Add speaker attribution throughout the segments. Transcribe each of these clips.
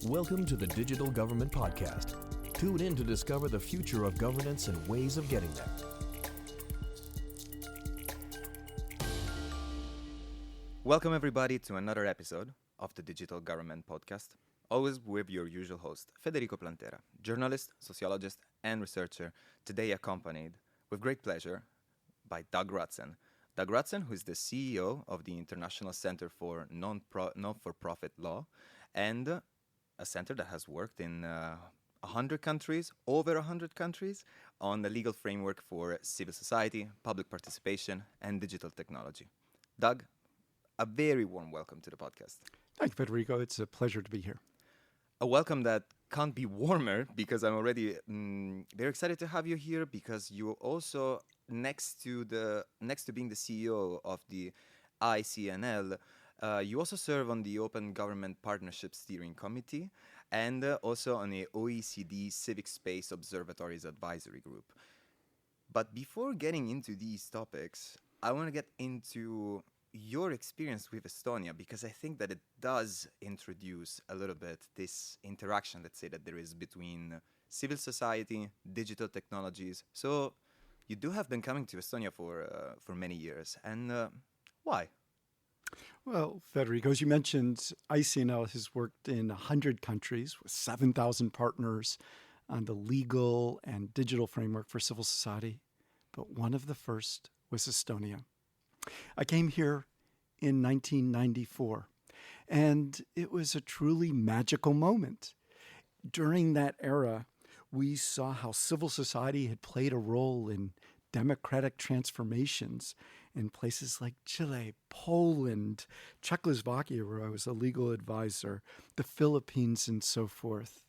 Speaker 1: Welcome to the Digital Government Podcast. Tune in to discover the future of governance and ways of getting there.
Speaker 2: Welcome, everybody, to another episode of the Digital Government Podcast, always with your usual host, Federico Plantera, journalist, sociologist, and researcher, today accompanied, with great pleasure, by Doug Rutzen. Doug Rutzen, who is the CEO of the International Center for Non-for-Profit Law, and a center that has worked in 100 countries, over 100 countries, on the legal framework for civil society, public participation, and digital technology. Doug, a very warm welcome to the podcast.
Speaker 3: Thank you, Federico. It's a pleasure to be here.
Speaker 2: A welcome that can't be warmer because I'm already very excited to have you here, because you also, next to being the CEO of the ICNL, you also serve on the Open Government Partnership Steering Committee and also on the OECD Civic Space Observatories Advisory Group. But before getting into these topics, I want to get into your experience with Estonia, because I think that it does introduce a little bit this interaction, let's say, that there is between civil society, digital technologies. So you do have been coming to Estonia for many years. And why?
Speaker 3: Well, Federico, as you mentioned, ICNL has worked in 100 countries with 7,000 partners on the legal and digital framework for civil society. But one of the first was Estonia. I came here in 1994, and it was a truly magical moment. During that era, we saw how civil society had played a role in democratic transformations in places like Chile, Poland, Czechoslovakia, where I was a legal advisor, the Philippines, and so forth.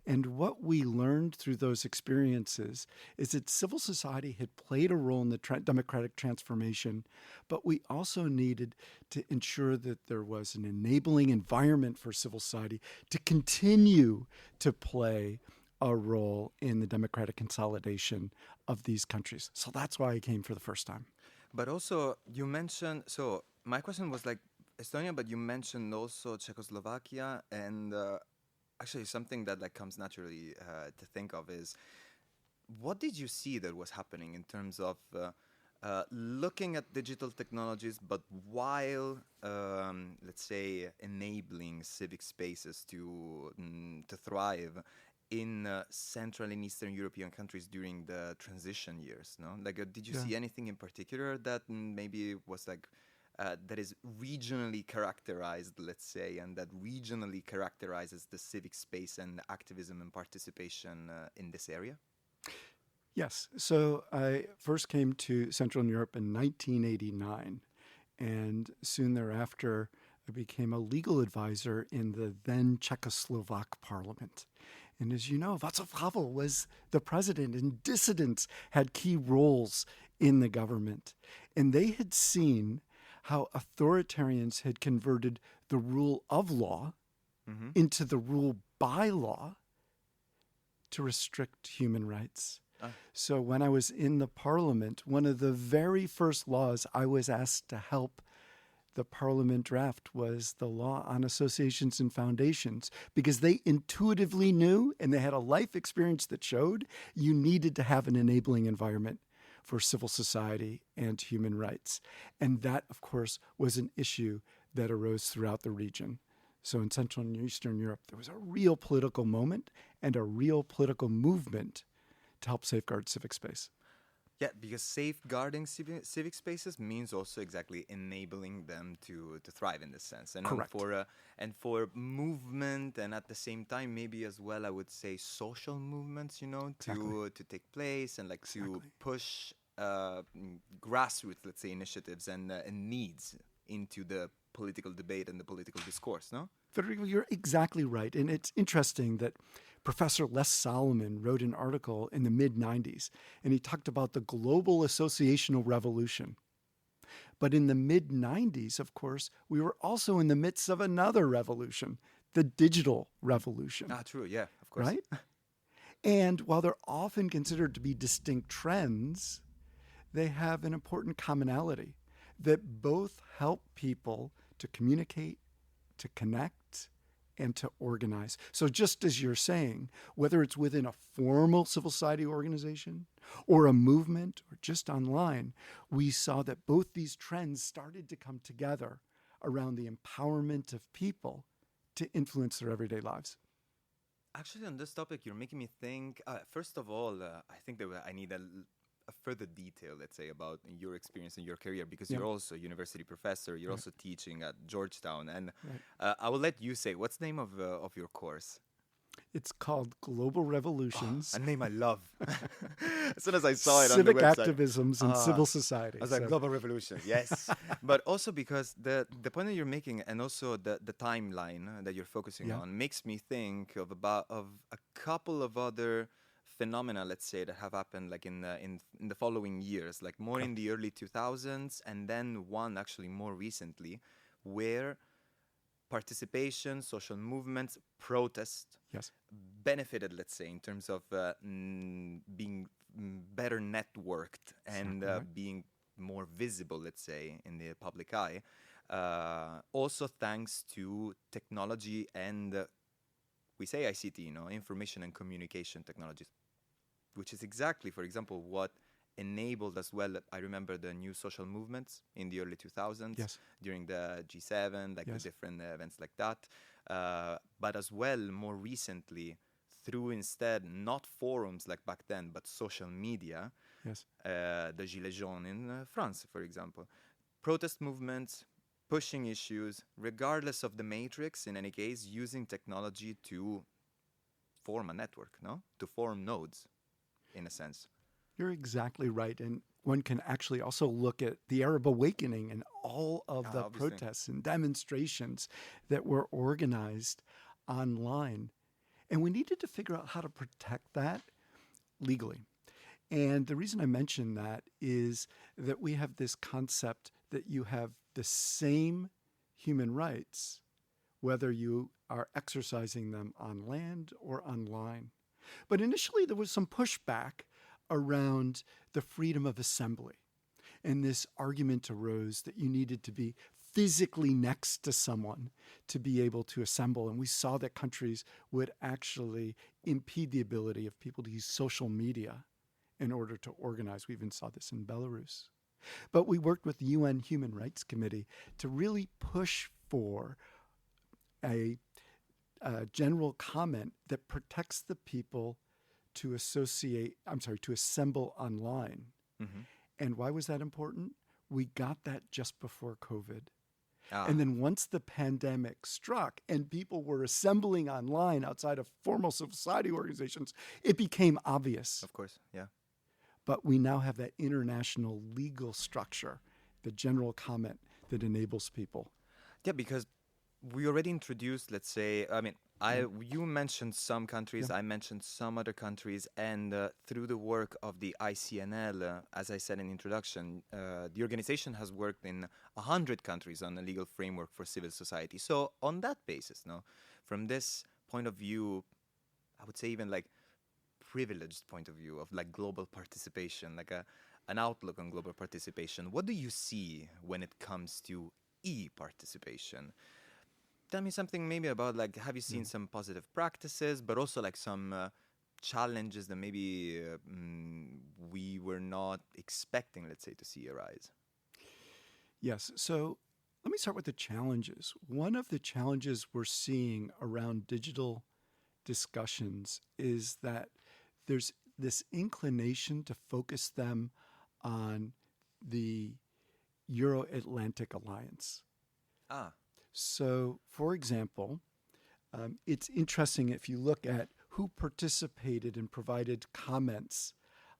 Speaker 3: And what we learned through those experiences is that civil society had played a role in the democratic transformation, but we also needed to ensure that there was an enabling environment for civil society to continue to play a role in the democratic consolidation of these countries. So that's why I came for the first time.
Speaker 2: But also, you mentioned, so my question was like Estonia, but you mentioned also Czechoslovakia, and actually something that like comes naturally to think of is, what did you see that was happening in terms of looking at digital technologies, but while, let's say, enabling civic spaces to thrive in Central and Eastern European countries during the transition years, no? Like, did you see anything in particular that maybe was like, that is regionally characterized, let's say, and that regionally characterizes the civic space and activism and participation in this area?
Speaker 3: Yes. So I first came to Central Europe in 1989, and soon thereafter I became a legal advisor in the then Czechoslovak parliament. And as you know, Václav Havel was the president, and dissidents had key roles in the government. And they had seen how authoritarians had converted the rule of law into the rule by law to restrict human rights. So when I was in the parliament, one of the very first laws I was asked to help the parliament draft was the law on associations and foundations, because they intuitively knew, and they had a life experience that showed, you needed to have an enabling environment for civil society and human rights. And that, of course, was an issue that arose throughout the region. So in Central and Eastern Europe, there was a real political moment and a real political movement to help safeguard civic space.
Speaker 2: Yeah, because safeguarding civic spaces means also exactly enabling them to thrive in this sense. And
Speaker 3: Correct.
Speaker 2: For movement, and at the same time, maybe as well, I would say social movements,
Speaker 3: Exactly.
Speaker 2: to take place, and like
Speaker 3: Exactly.
Speaker 2: to push grassroots, let's say, initiatives and needs into the political debate and the political discourse, no?
Speaker 3: Federico, you're exactly right. And it's interesting that Professor Les Solomon wrote an article in the mid-90s, and he talked about the global associational revolution. But in the mid-90s, of course, we were also in the midst of another revolution, the digital revolution.
Speaker 2: True, yeah, of course.
Speaker 3: Right? And while they're often considered to be distinct trends, they have an important commonality that both help people to communicate, to connect, and to organize. So just as you're saying, whether it's within a formal civil society organization or a movement or just online, we saw that both these trends started to come together around the empowerment of people to influence their everyday lives.
Speaker 2: Actually, on this topic, you're making me think. First of all, I think that I need a further detail, let's say, about your experience and your career, because
Speaker 3: Yeah.
Speaker 2: you're also a university professor. You're
Speaker 3: Right.
Speaker 2: also teaching at Georgetown, and
Speaker 3: Right.
Speaker 2: I will let you say what's the name of your course.
Speaker 3: It's called Global Revolutions,
Speaker 2: A name I love. As soon as I saw it on the
Speaker 3: Civic
Speaker 2: website,
Speaker 3: Activisms in Civil Society.
Speaker 2: I was like,
Speaker 3: So-
Speaker 2: global revolution, yes. But also because the point that you're making, and also the timeline that you're focusing
Speaker 3: Yeah.
Speaker 2: on, makes me think of a couple of other phenomena, let's say, that have happened like in the following years, like more in the early 2000s, and then one actually more recently, where participation, social movements, protest
Speaker 3: Yes.
Speaker 2: benefited, let's say, in terms of being better networked and
Speaker 3: Exactly right.
Speaker 2: being more visible, let's say, in the public eye. Also thanks to technology and we say ICT, information and communication technologies, which is exactly, for example, what enabled as well. I remember the new social movements in the early 2000s
Speaker 3: Yes.
Speaker 2: during the G7, like
Speaker 3: Yes.
Speaker 2: the different events like that. But as well, more recently, through instead not forums like back then, but social media,
Speaker 3: Yes.
Speaker 2: the Gilets jaunes in France, for example. Protest movements, pushing issues, regardless of the matrix, in any case, using technology to form a network, to form nodes, in a sense.
Speaker 3: You're exactly right. And one can actually also look at the Arab awakening and all of the
Speaker 2: Obviously.
Speaker 3: protests and demonstrations that were organized online. And we needed to figure out how to protect that legally. And the reason I mention that is that we have this concept that you have the same human rights, whether you are exercising them on land or online. But initially, there was some pushback around the freedom of assembly. And this argument arose that you needed to be physically next to someone to be able to assemble. And we saw that countries would actually impede the ability of people to use social media in order to organize. We even saw this in Belarus. But we worked with the UN Human Rights Committee to really push for a general comment that protects the people to assemble online.
Speaker 2: Mm-hmm.
Speaker 3: And why was that important? We got that just before COVID.
Speaker 2: Ah,
Speaker 3: And then once the pandemic struck and people were assembling online outside of formal civil society organizations, it became obvious.
Speaker 2: of course, yeah.
Speaker 3: But we now have that international legal structure, the general comment that enables people.
Speaker 2: Yeah, because we already introduced, let's say, you mentioned some countries,
Speaker 3: Yeah.
Speaker 2: I mentioned some other countries, and through the work of the ICNL, as I said in introduction, the organization has worked in 100 countries on a legal framework for civil society. So on that basis, from this point of view, I would say even like privileged point of view of like global participation, like an outlook on global participation, what do you see when it comes to e-participation? Tell me something maybe about like, have you seen some positive practices, but also like some challenges that maybe we were not expecting, let's say, to see arise?
Speaker 3: Yes. So let me start with the challenges. One of the challenges we're seeing around digital discussions is that there's this inclination to focus them on the Euro-Atlantic Alliance.
Speaker 2: Ah,
Speaker 3: So, for example, it's interesting if you look at who participated and provided comments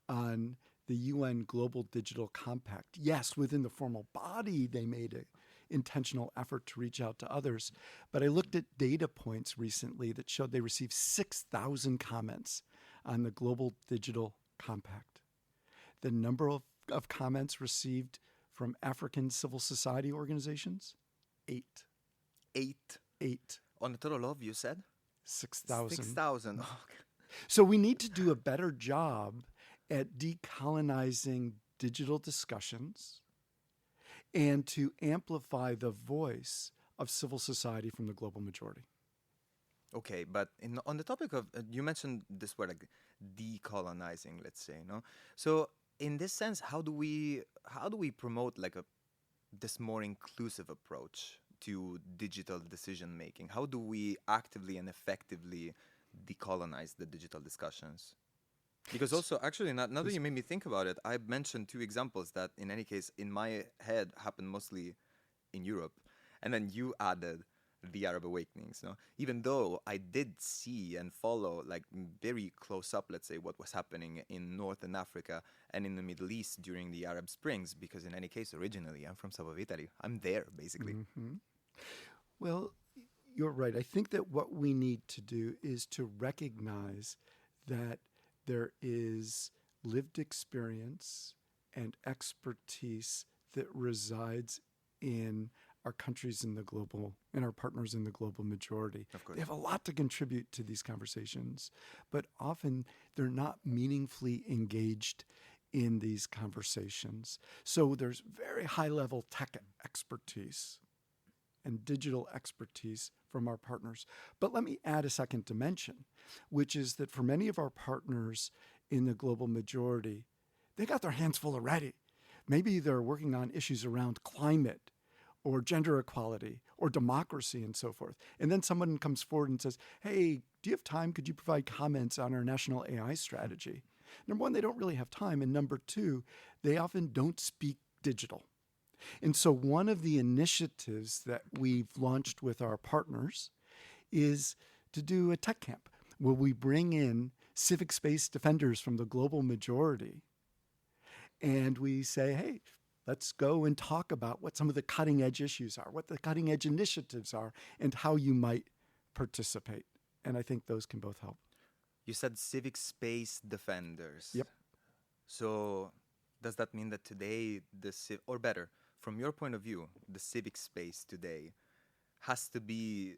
Speaker 3: on the UN Global Digital Compact. Yes, within the formal body, they made an intentional effort to reach out to others. But I looked at data points recently that showed they received 6,000 comments on the Global Digital Compact. The number of comments received from African civil society organizations, 8.
Speaker 2: 8 on a total of, you said?
Speaker 3: 6,000.
Speaker 2: 6,000. Oh, okay.
Speaker 3: So we need to do a better job at decolonizing digital discussions and to amplify the voice of civil society from the global majority.
Speaker 2: Okay, but on the topic of you mentioned this word like decolonizing, let's say, no. So in this sense, how do we promote like a this more inclusive approach to digital decision making? How do we actively and effectively decolonize the digital discussions? Because also, actually, now that
Speaker 3: Please.
Speaker 2: you made me think about it, I mentioned two examples that, in any case, in my head, happened mostly in Europe, and then you added the Arab awakenings. No, even though I did see and follow, like very close up, let's say, what was happening in Northern Africa and in the Middle East during the Arab Springs. Because in any case, originally, I'm from south of Italy. I'm there basically.
Speaker 3: Well, you're right. I think that what we need to do is to recognize that there is lived experience and expertise that resides in our countries in our partners in the global majority.
Speaker 2: Of course.
Speaker 3: They have a lot to contribute to these conversations, but often they're not meaningfully engaged in these conversations. So there's very high level tech expertise and digital expertise from our partners. But let me add a second dimension, which is that for many of our partners in the global majority, they got their hands full already. Maybe they're working on issues around climate or gender equality or democracy and so forth. And then someone comes forward and says, hey, do you have time? Could you provide comments on our national AI strategy? Number one, they don't really have time. And number two, they often don't speak digital. And so one of the initiatives that we've launched with our partners is to do a tech camp where we bring in civic space defenders from the global majority. And we say, hey, let's go and talk about what some of the cutting edge issues are, what the cutting edge initiatives are, and how you might participate. And I think those can both help.
Speaker 2: You said civic space defenders.
Speaker 3: Yep.
Speaker 2: So does that mean that today or better, from your point of view, the civic space today has to be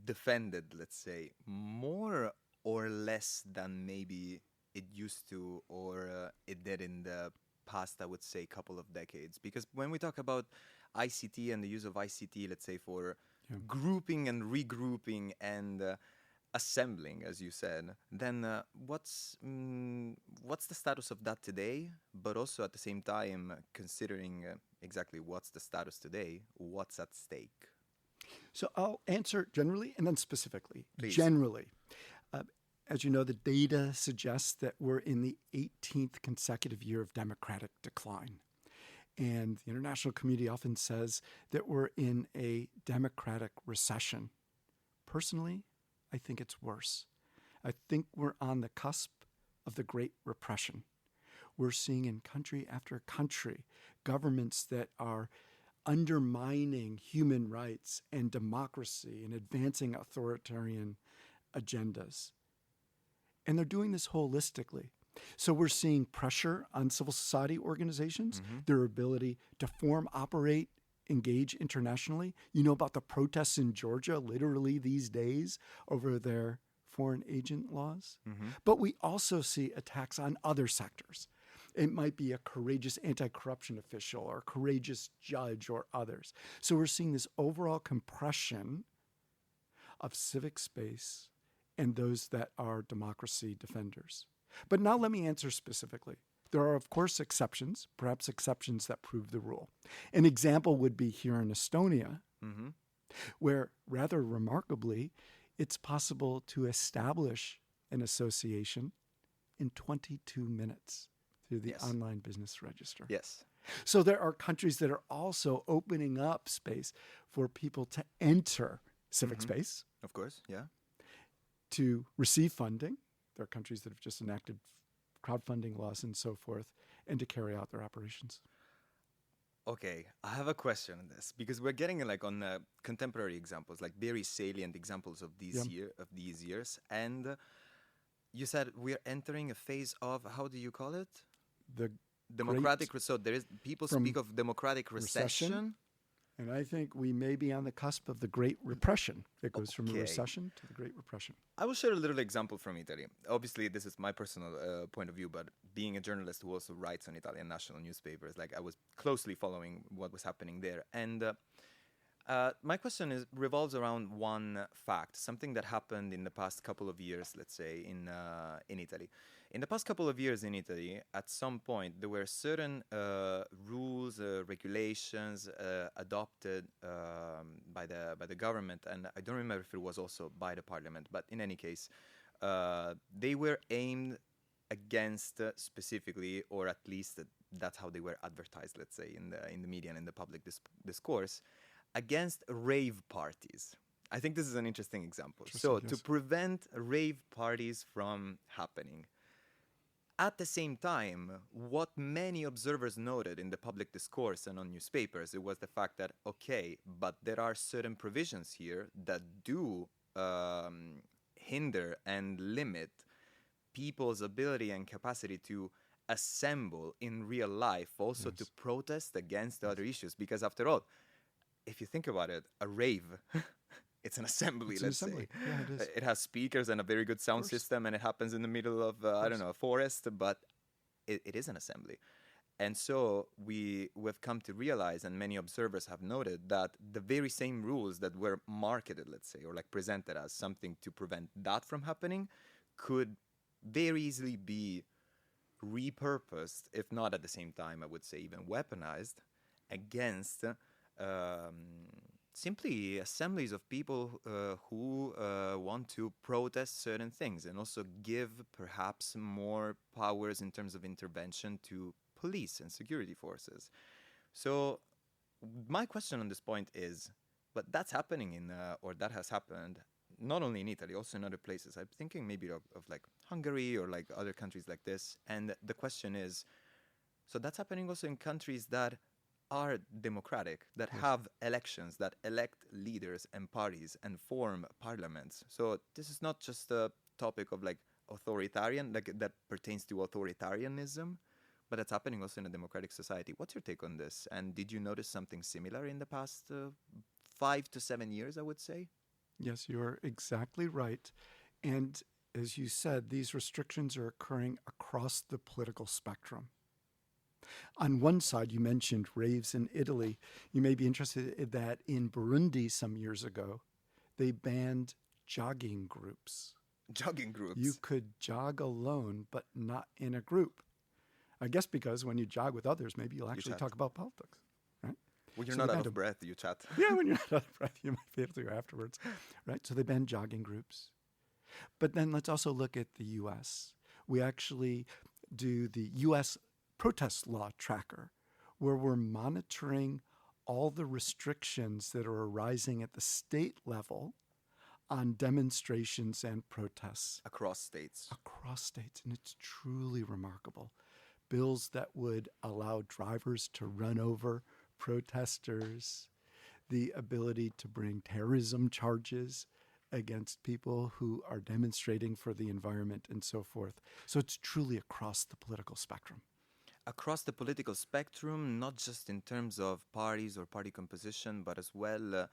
Speaker 2: defended, let's say, more or less than maybe it used to or it did in the past, I would say, couple of decades? Because when we talk about ICT and the use of ICT, let's say, for grouping and regrouping and assembling, as you said, then what's the status of that today? But also at the same time, considering exactly what's the status today, what's at stake?
Speaker 3: So I'll answer generally and then specifically.
Speaker 2: Please.
Speaker 3: Generally, as you know, the data suggests that we're in the 18th consecutive year of democratic decline. And the international community often says that we're in a democratic recession. Personally, I think it's worse. I think we're on the cusp of the Great Repression. We're seeing in country after country governments that are undermining human rights and democracy and advancing authoritarian agendas. And they're doing this holistically. So we're seeing pressure on civil society organizations, their ability to form, operate, engage internationally. You know about the protests in Georgia literally these days over their foreign agent laws. But we also see attacks on other sectors. It might be a courageous anti-corruption official or a courageous judge or others. So we're seeing this overall compression of civic space and those that are democracy defenders. But now let me answer specifically. There are, of course, exceptions, perhaps exceptions that prove the rule. An example would be here in Estonia, where rather remarkably, it's possible to establish an association in 22 minutes through the online business register.
Speaker 2: Yes.
Speaker 3: So there are countries that are also opening up space for people to enter civic space.
Speaker 2: Of course, yeah.
Speaker 3: To receive funding. There are countries that have just enacted crowdfunding laws and so forth, and to carry out their operations.
Speaker 2: Okay, I have a question on this because we're getting like on contemporary examples, like very salient examples of these years, and you said we're entering a phase of, how do you call it?
Speaker 3: The
Speaker 2: democratic. So there is people speak of democratic recession.
Speaker 3: And I think we may be on the cusp of the Great Repression. It goes from a recession to the Great Repression.
Speaker 2: I will share a little example from Italy. Obviously, this is my personal point of view, but being a journalist who also writes on Italian national newspapers, like I was closely following what was happening there. And My question revolves around one fact, something that happened in the past couple of years, let's say, in Italy. In the past couple of years in Italy, at some point, there were certain rules, regulations adopted by the government, and I don't remember if it was also by the parliament, but in any case, they were aimed against specifically, or at least that's how they were advertised, let's say, in the media and in the public discourse, against rave parties. I think this is an interesting example. So,
Speaker 3: Yes.
Speaker 2: to prevent rave parties from happening. At the same time, what many observers noted in the public discourse and on newspapers, it was the fact that, okay, but there are certain provisions here that do hinder and limit people's ability and capacity to assemble in real life, also to protest against other issues. Because after all, if you think about it, a rave, it's an assembly,
Speaker 3: It's
Speaker 2: let's
Speaker 3: an assembly.
Speaker 2: say.
Speaker 3: Yeah, it is.
Speaker 2: It has speakers and a very good sound system, and it happens in the middle of, I don't know, a forest, but it is an assembly. And so we've come to realize, and many observers have noted, that the very same rules that were marketed, let's say, or like presented as something to prevent that from happening, could very easily be repurposed, if not at the same time, I would say even weaponized, against simply assemblies of people who want to protest certain things, and also give perhaps more powers in terms of intervention to police and security forces. So my question on this point is, but that's happening or that has happened not only in Italy, also in other places. I'm thinking maybe of like Hungary or like other countries like this. And the question is, so that's happening also in countries that are democratic, that have elections, that elect leaders and parties and form parliaments. So this is not just a topic of like authoritarian, like that pertains to authoritarianism, but it's happening also in a democratic society. What's your take on this? And did you notice something similar in the past 5 to 7 years, I would say?
Speaker 3: Yes, you're exactly right. And as you said, these restrictions are occurring across the political spectrum. On one side, you mentioned raves in Italy. You may be interested in that in Burundi some years ago, they banned jogging groups.
Speaker 2: Jogging groups?
Speaker 3: You could jog alone, but not in a group. I guess because when you jog with others, maybe you'll actually talk about politics, right?
Speaker 2: When you're
Speaker 3: So
Speaker 2: not out of breath, you chat.
Speaker 3: Yeah, when you're not out of breath, you might be able to go afterwards, right? So they banned jogging groups. But then let's also look at the U.S. We actually do the U.S. protest law tracker, where we're monitoring all the restrictions that are arising at the state level on demonstrations and protests.
Speaker 2: Across states.
Speaker 3: Across states, and it's truly remarkable. Bills that would allow drivers to run over protesters, the ability to bring terrorism charges against people who are demonstrating for the environment and so forth. So it's truly across the political spectrum.
Speaker 2: Across the political spectrum, not just in terms of parties or party composition, but as well,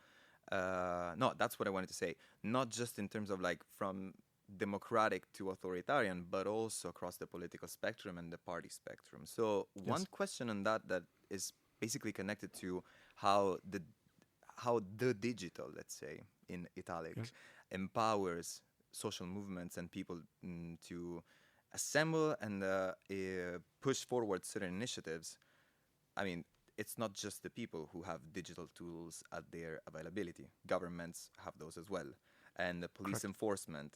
Speaker 2: no, that's what I wanted to say. Not just in terms of like from democratic to authoritarian, but also across the political spectrum and the party spectrum. So one question on that is basically connected to how the digital, let's say, in italic, empowers social movements and people to assemble and push forward certain initiatives. I mean, it's not just the people who have digital tools at their availability. Governments have those as well. And the police enforcement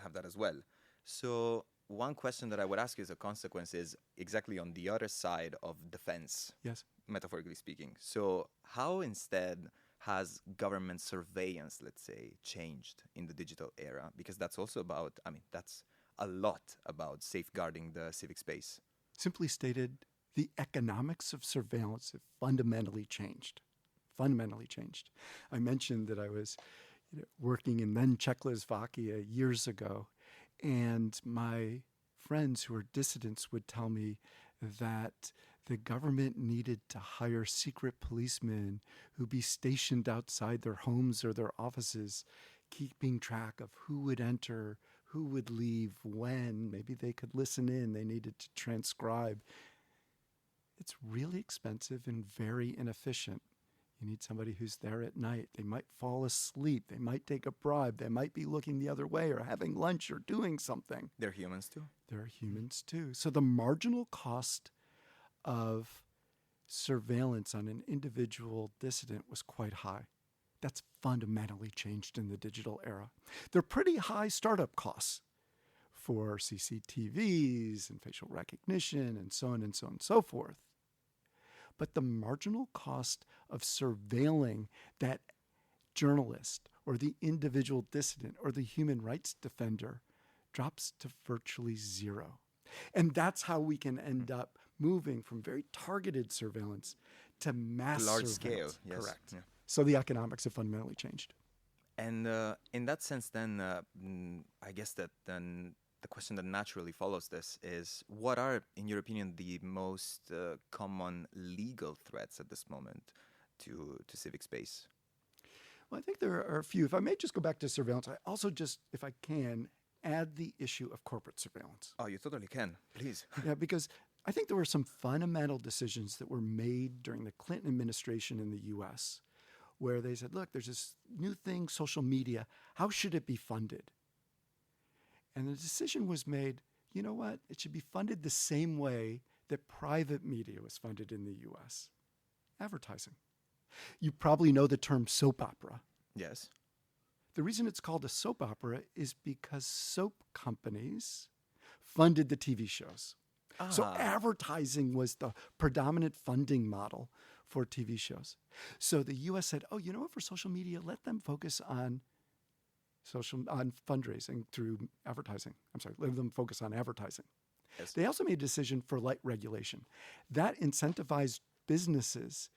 Speaker 2: have that as well. So one question that I would ask you as a consequence is exactly on the other side of defense, metaphorically speaking. So how instead has government surveillance, let's say, changed in the digital era? Because that's also about, I mean, that's a lot about safeguarding the civic space.
Speaker 3: Simply stated, the economics of surveillance have fundamentally changed. Fundamentally changed. I mentioned that I was working in then Czechoslovakia years ago, and my friends who were dissidents would tell me that the government needed to hire secret policemen who'd be stationed outside their homes or their offices, keeping track of who would enter, who would leave, when. Maybe they could listen in. They needed to transcribe. It's really expensive and very inefficient. You need somebody who's there at night. They might fall asleep. They might take a bribe. They might be looking the other way or having lunch or doing something.
Speaker 2: They're humans too.
Speaker 3: They're humans too. So the marginal cost of surveillance on an individual dissident was quite high. That's fundamentally changed in the digital era. They're pretty high startup costs for CCTVs and facial recognition and so on and so on and so forth. But the marginal cost of surveilling that journalist or the individual dissident or the human rights defender drops to virtually zero. And that's how we can end up moving from very targeted surveillance to mass
Speaker 2: Large
Speaker 3: surveillance.
Speaker 2: scale, yes.
Speaker 3: Correct.
Speaker 2: Yeah.
Speaker 3: So the economics have fundamentally changed.
Speaker 2: And in that sense, then, I guess that then the question that naturally follows this is, what are, in your opinion, the most common legal threats at this moment to civic space?
Speaker 3: Well, I think there are a few. If I may just go back to surveillance, I also just, if I can, add the issue of corporate surveillance.
Speaker 2: Oh, you totally can. Please.
Speaker 3: Yeah, because I think there were some fundamental decisions that were made during the Clinton administration in the U.S. where they said, look, there's this new thing, social media. How should it be funded? And the decision was made, you know what? It should be funded the same way that private media was funded in the U.S. Advertising. You probably know the term soap opera.
Speaker 2: Yes.
Speaker 3: The reason it's called a soap opera is because soap companies funded the TV shows. So advertising was the predominant funding model for TV shows. So the U.S. said, oh, you know what, for social media, let them focus on fundraising through advertising. Let them focus on advertising.
Speaker 2: Yes.
Speaker 3: They also made a decision for light regulation. That incentivized businesses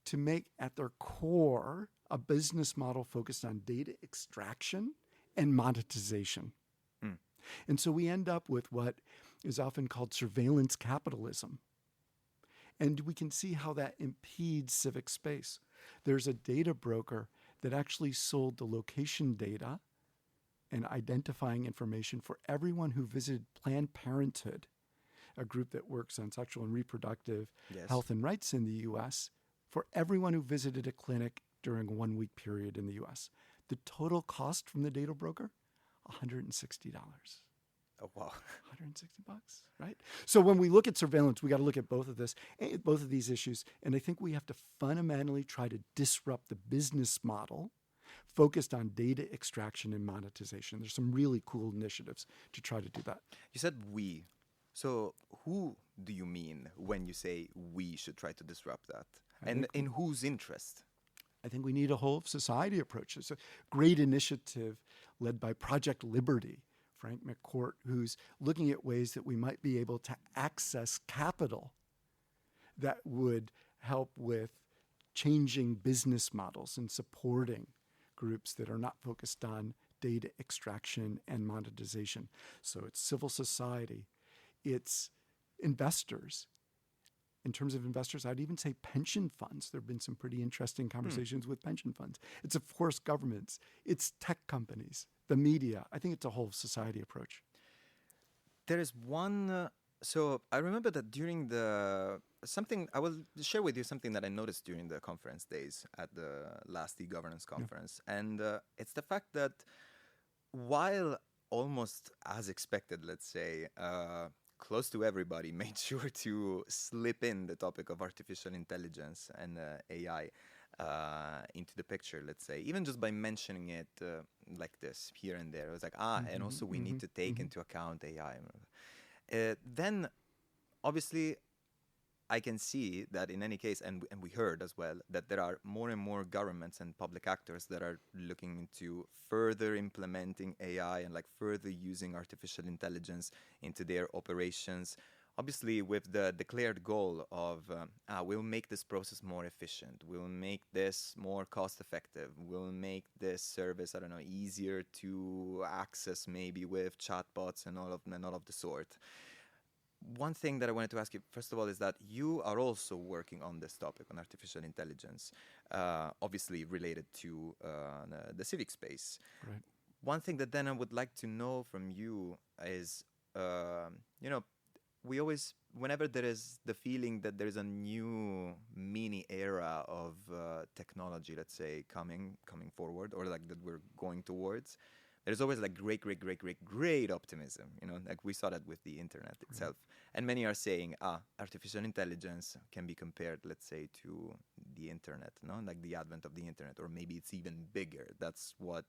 Speaker 3: to make at their core a business model focused on data extraction and monetization. And so we end up with what is often called surveillance capitalism. And we can see how that impedes civic space. There's a data broker that actually sold the location data and identifying information for everyone who visited Planned Parenthood, a group that works on sexual and reproductive health and rights in the U.S., for everyone who visited a clinic during a 1-week period in the U.S. The total cost from the data broker, $160.
Speaker 2: Oh, wow.
Speaker 3: $160, right? So when we look at surveillance, we got to look at both of these issues. And I think we have to fundamentally try to disrupt the business model focused on data extraction and monetization. There's some really cool initiatives to try to do that.
Speaker 2: You said we. So who do you mean when you say we should try to disrupt that? And in whose interest?
Speaker 3: I think we need a whole of society approach. It's a great initiative led by Project Liberty, Frank McCourt, who's looking at ways that we might be able to access capital that would help with changing business models and supporting groups that are not focused on data extraction and monetization. So it's civil society, it's investors. In terms of investors, I'd even say pension funds. There have been some pretty interesting conversations with pension funds. It's, of course, governments. It's tech companies, the media. I think it's a whole society approach.
Speaker 2: There is one... so I remember that during I will share with you something that I noticed during the conference days at the last e-governance conference. Yeah. And it's the fact that while almost as expected, let's say, close to everybody made sure to slip in the topic of artificial intelligence and AI into the picture, let's say, even just by mentioning it like this here and there. It was like, and also we need to take into account AI. Then, obviously, I can see that in any case, and we heard as well, that there are more and more governments and public actors that are looking into further implementing AI and like further using artificial intelligence into their operations. Obviously, with the declared goal of we'll make this process more efficient, we'll make this more cost-effective, we'll make this service, easier to access maybe with chatbots and all of the sort. One thing that I wanted to ask you, first of all, is that you are also working on this topic, on artificial intelligence, obviously related to the civic space.
Speaker 3: Right.
Speaker 2: One thing that then I would like to know from you is, we always, whenever there is the feeling that there's a new mini era of technology, let's say, coming forward, or like that we're going towards, there's always like great optimism. Like we saw that with the internet itself. And many are saying, artificial intelligence can be compared, let's say, to the internet, no? Like the advent of the internet, or maybe it's even bigger. That's what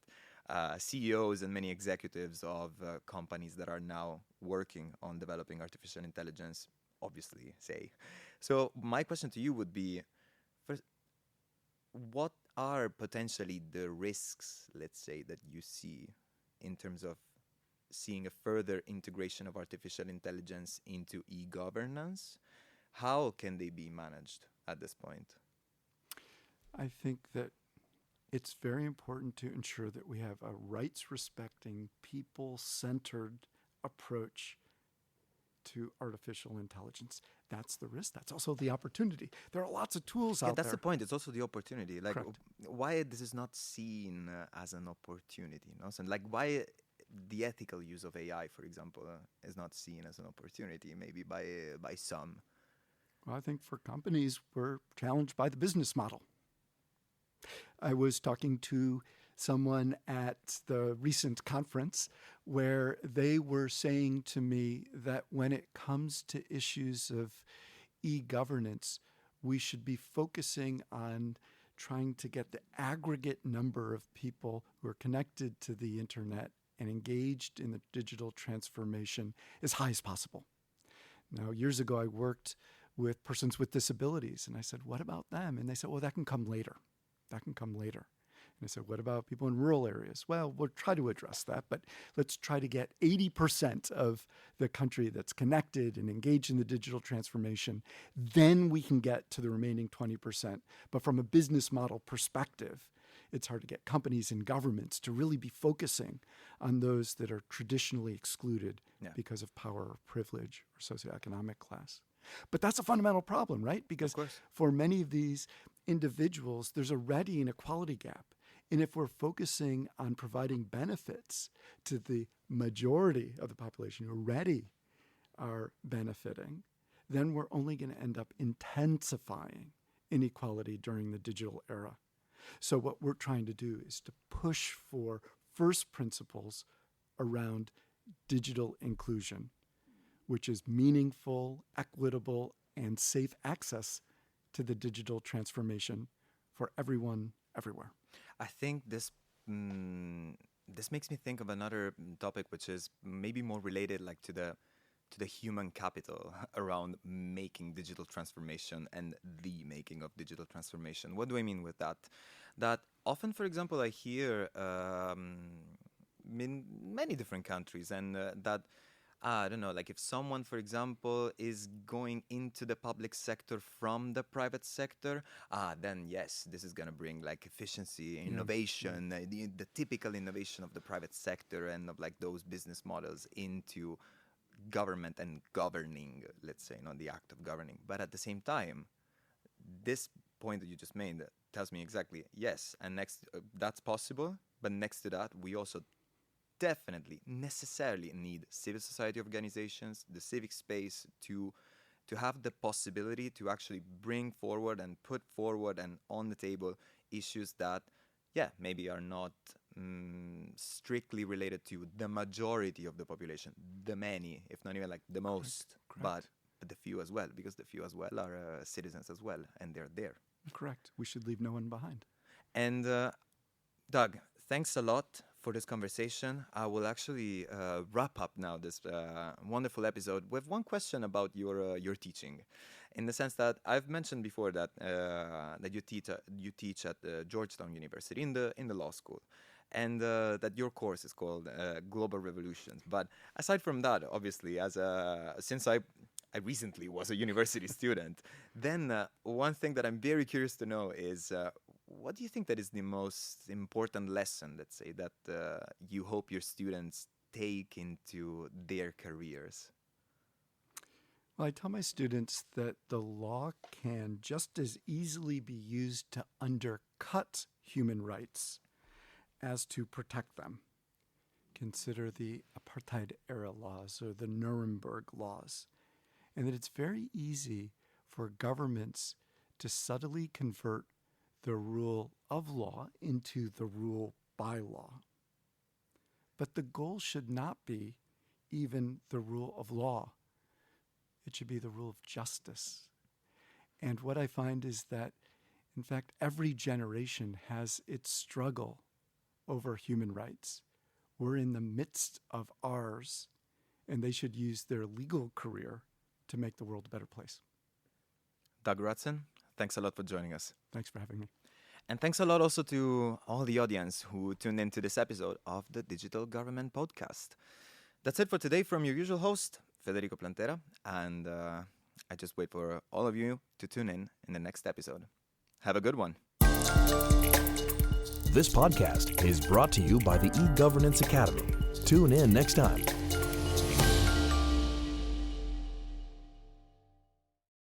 Speaker 2: CEOs and many executives of companies that are now working on developing artificial intelligence obviously say. So my question to you would be, first, what are potentially the risks, let's say, that you see in terms of seeing a further integration of artificial intelligence into e-governance? How can they be managed at this point?
Speaker 3: I think that it's very important to ensure that we have a rights-respecting, people-centered approach to artificial intelligence. That's the risk. That's also the opportunity. There are lots of tools out there.
Speaker 2: Yeah, that's the point. It's also the opportunity. Like,
Speaker 3: Correct.
Speaker 2: why this is not seen as an opportunity? So, like, why the ethical use of AI, for example, is not seen as an opportunity, maybe by some?
Speaker 3: Well, I think for companies, we're challenged by the business model. I was talking to someone at the recent conference where they were saying to me that when it comes to issues of e-governance, we should be focusing on trying to get the aggregate number of people who are connected to the internet and engaged in the digital transformation as high as possible. Now, years ago, I worked with persons with disabilities, and I said, what about them? And they said, well, that can come later. That can come later. And I said, what about people in rural areas? Well, we'll try to address that, but let's try to get 80% of the country that's connected and engaged in the digital transformation. Then we can get to the remaining 20%. But from a business model perspective, it's hard to get companies and governments to really be focusing on those that are traditionally excluded because of power or privilege or socioeconomic class. But that's a fundamental problem, right? Because for many of these individuals, there's already an equality gap. And if we're focusing on providing benefits to the majority of the population who already are benefiting, then we're only going to end up intensifying inequality during the digital era. So what we're trying to do is to push for first principles around digital inclusion, which is meaningful, equitable, and safe access to the digital transformation for everyone, everywhere.
Speaker 2: I think this makes me think of another topic, which is maybe more related, like to the human capital around making digital transformation and the making of digital transformation. What do I mean with that? That often, for example, I hear in many different countries, and that. I don't know, like if someone, for example, is going into the public sector from the private sector, then yes, this is going to bring like efficiency, innovation, the typical innovation of the private sector and of like those business models into government and governing, let's say, the act of governing. But at the same time, this point that you just made tells me exactly, yes, and next, that's possible, but next to that, we also definitely necessarily need civil society organizations, the civic space to have the possibility to actually bring forward and put forward and on the table issues that, maybe are not strictly related to the majority of the population, the many, if not even like the most,
Speaker 3: Correct.
Speaker 2: But the few as well, because the few as well are citizens as well, and they're there.
Speaker 3: Correct. We should leave no one behind.
Speaker 2: And Doug, thanks a lot for this conversation. I will actually wrap up now this wonderful episode with one question about your teaching, in the sense that I've mentioned before that that you teach at Georgetown University in the law school, and that your course is called Global Revolutions. But aside from that, obviously, since I recently was a university student, then one thing that I'm very curious to know is what do you think that is the most important lesson, let's say, that you hope your students take into their careers?
Speaker 3: Well, I tell my students that the law can just as easily be used to undercut human rights as to protect them. Consider the apartheid era laws or the Nuremberg laws. and that it's very easy for governments to subtly convert the rule of law into the rule by law. But the goal should not be even the rule of law. It should be the rule of justice. And what I find is that, in fact, every generation has its struggle over human rights. We're in the midst of ours, and they should use their legal career to make the world a better place.
Speaker 2: Doug Rutzen, thanks a lot for joining us.
Speaker 3: Thanks for having me.
Speaker 2: And thanks a lot also to all the audience who tuned into this episode of the Digital Government Podcast. That's it for today from your usual host, Federico Plantera, and I just wait for all of you to tune in the next episode. Have a good one.
Speaker 1: This podcast is brought to you by the eGovernance Academy. Tune in next time.